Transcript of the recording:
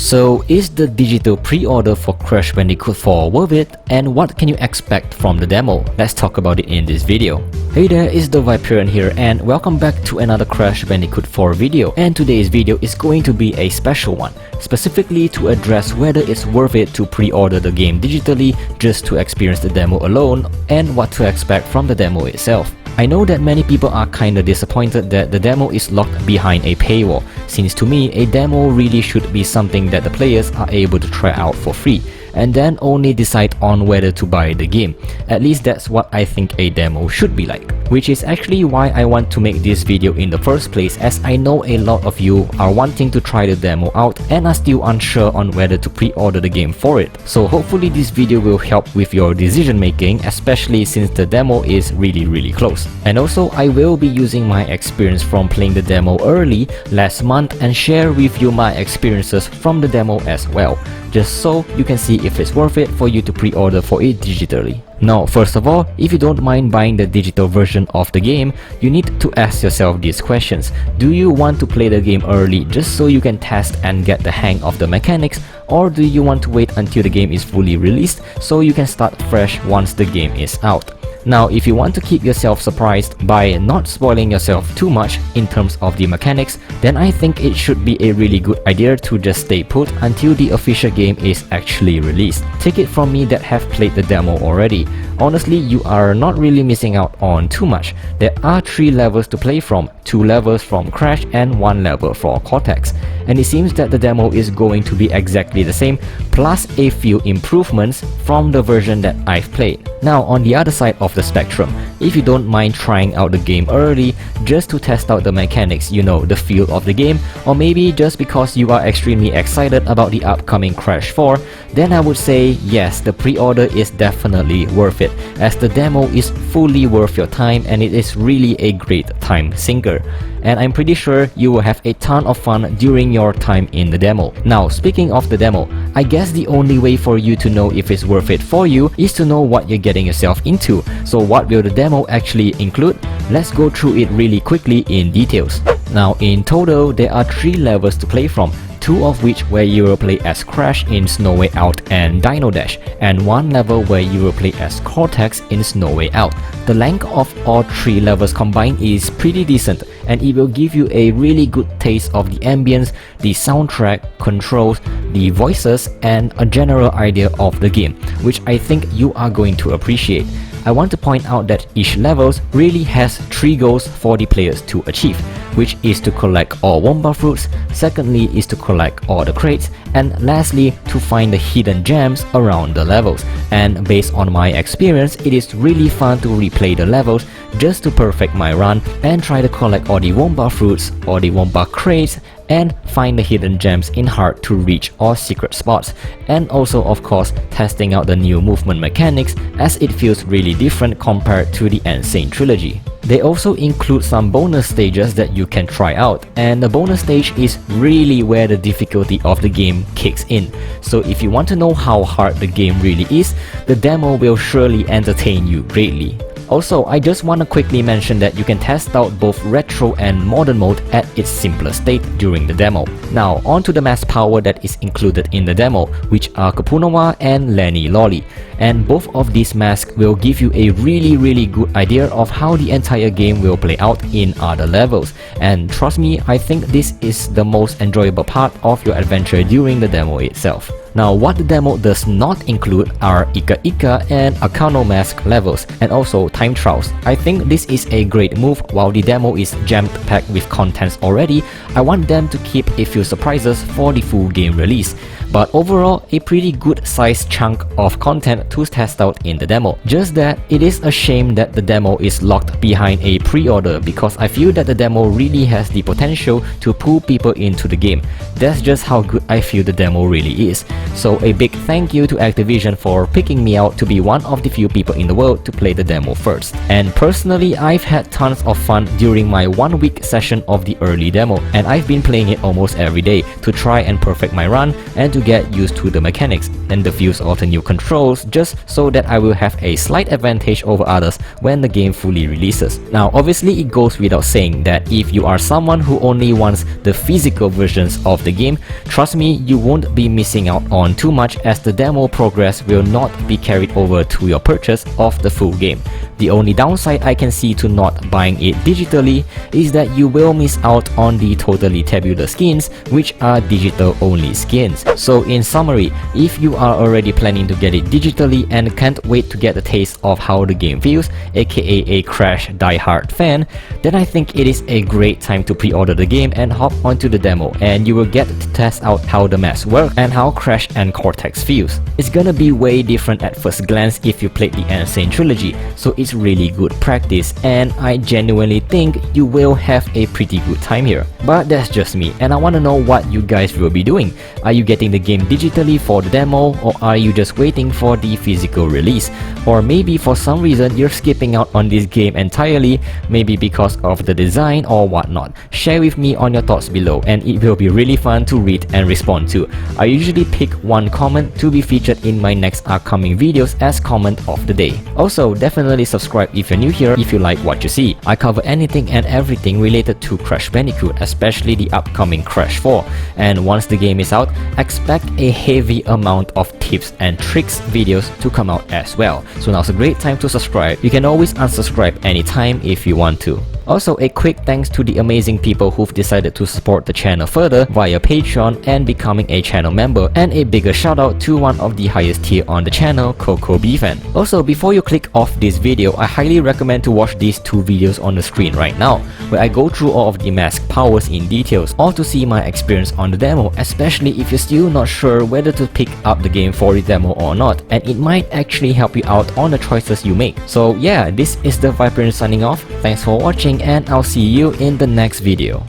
So is the digital pre-order for Crash Bandicoot 4 worth it, and what can you expect from the demo? Let's talk about it in this video. Hey there, it's the Viperian here and welcome back to another Crash Bandicoot 4 video, and today's video is going to be a special one, specifically to address whether it's worth it to pre-order the game digitally just to experience the demo alone and what to expect from the demo itself. I know that many people are kinda disappointed that the demo is locked behind a paywall, since to me a demo really should be something that the players are able to try out for free and then only decide on whether to buy the game. At least that's what I think a demo should be like. Which is actually why I want to make this video in the first place, as I know a lot of you are wanting to try the demo out and are still unsure on whether to pre-order the game for it. So hopefully this video will help with your decision making, especially since the demo is really close. And also I will be using my experience from playing the demo early last month and share with you my experiences from the demo as well, just so you can see if it's worth it for you to pre-order for it digitally. Now, first of all, if you don't mind buying the digital version of the game, you need to ask yourself these questions. Do you want to play the game early just so you can test and get the hang of the mechanics, or do you want to wait until the game is fully released so you can start fresh once the game is out? Now, if you want to keep yourself surprised by not spoiling yourself too much in terms of the mechanics, then I think it should be a really good idea to just stay put until the official game is actually released. Take it from me that have played the demo already. Honestly, you are not really missing out on too much. There are 3 levels to play from, 2 levels from Crash and 1 level for Cortex. And it seems that the demo is going to be exactly the same, plus a few improvements from the version that I've played. Now, on the other side of the spectrum, if you don't mind trying out the game early just to test out the mechanics, you know, the feel of the game, or maybe just because you are extremely excited about the upcoming Crash 4, then I would say yes, the pre-order is definitely worth it, as the demo is fully worth your time and it is really a great time sinker. And I'm pretty sure you will have a ton of fun during your time in the demo. Now, speaking of the demo, I guess the only way for you to know if it's worth it for you is to know what you're getting yourself into. So what will the demo actually include? Let's go through it really quickly in details. Now, in total, there are 3 levels to play from, 2 of which where you will play as Crash in Snow Way Out and Dino Dash, and 1 level where you will play as Cortex in Snow Way Out. The length of all 3 levels combined is pretty decent, and it will give you a really good taste of the ambience, the soundtrack, controls, the voices, and a general idea of the game, which I think you are going to appreciate. I want to point out that each level really has 3 goals for the players to achieve, which is to collect all Womba fruits, secondly is to collect all the crates, and lastly to find the hidden gems around the levels. And based on my experience, it is really fun to replay the levels just to perfect my run and try to collect all the Womba fruits or the Womba crates and find the hidden gems in hard to reach or secret spots, and also of course testing out the new movement mechanics, as it feels really different compared to the Insane trilogy. They also include some bonus stages that you can try out, and the bonus stage is really where the difficulty of the game kicks in. So if you want to know how hard the game really is, the demo will surely entertain you greatly. Also, I just want to quickly mention that you can test out both retro and modern mode at its simplest state during the demo. Now, on to the mask power that is included in the demo, which are Kapunawa and Lenny Lolly. And both of these masks will give you a really good idea of how the entire game will play out in other levels. And trust me, I think this is the most enjoyable part of your adventure during the demo itself. Now, what the demo does not include are Ika Ika and Akano mask levels, and also time trials. I think this is a great move. While the demo is jammed packed with contents already, I want them to keep a few surprises for the full game release. But overall, a pretty good sized chunk of content to test out in the demo. Just that it is a shame that the demo is locked behind a pre-order, because I feel that the demo really has the potential to pull people into the game. That's just how good I feel the demo really is. So a big thank you to Activision for picking me out to be one of the few people in the world to play the demo first. And personally, I've had tons of fun during my 1-week session of the early demo, and I've been playing it almost every day to try and perfect my run and to get used to the mechanics and the views of the new controls, just so that I will have a slight advantage over others when the game fully releases. Now obviously it goes without saying that if you are someone who only wants the physical versions of the game, trust me, you won't be missing out on too much, as the demo progress will not be carried over to your purchase of the full game. The only downside I can see to not buying it digitally is that you will miss out on the totally tabular skins, which are digital only skins. So in summary, if you are already planning to get it digitally and can't wait to get a taste of how the game feels, aka a Crash diehard fan, then I think it is a great time to pre-order the game and hop onto the demo, and you will get to test out how the maps work and how Crash and Cortex feels. It's gonna be way different at first glance if you played the Insane trilogy, so it's really good practice, and I genuinely think you will have a pretty good time here. But that's just me, and I wanna know what you guys will be doing. Are you getting the game digitally for the demo, or are you just waiting for the physical release? Or maybe for some reason you're skipping out on this game entirely, maybe because of the design or whatnot. Share with me on your thoughts below, and it will be really fun to read and respond to. I usually pick one comment to be featured in my next upcoming videos as comment of the day. Also, definitely subscribe if you're new here if you like what you see. I cover anything and everything related to Crash Bandicoot, especially the upcoming Crash 4. And once the game is out, expect a heavy amount of tips and tricks videos to come out as well. So now's a great time to subscribe. You can always unsubscribe anytime if you want to. Also, a quick thanks to the amazing people who've decided to support the channel further via Patreon and becoming a channel member, and a bigger shout out to one of the highest tier on the channel, Coco Beefan. Also, before you click off this video, I highly recommend to watch these two videos on the screen right now, where I go through all of the mask powers in details, or to see my experience on the demo, especially if you're still not sure whether to pick up the game for the demo or not, and it might actually help you out on the choices you make. So yeah, this is the Viperian signing off. Thanks for watching, and I'll see you in the next video.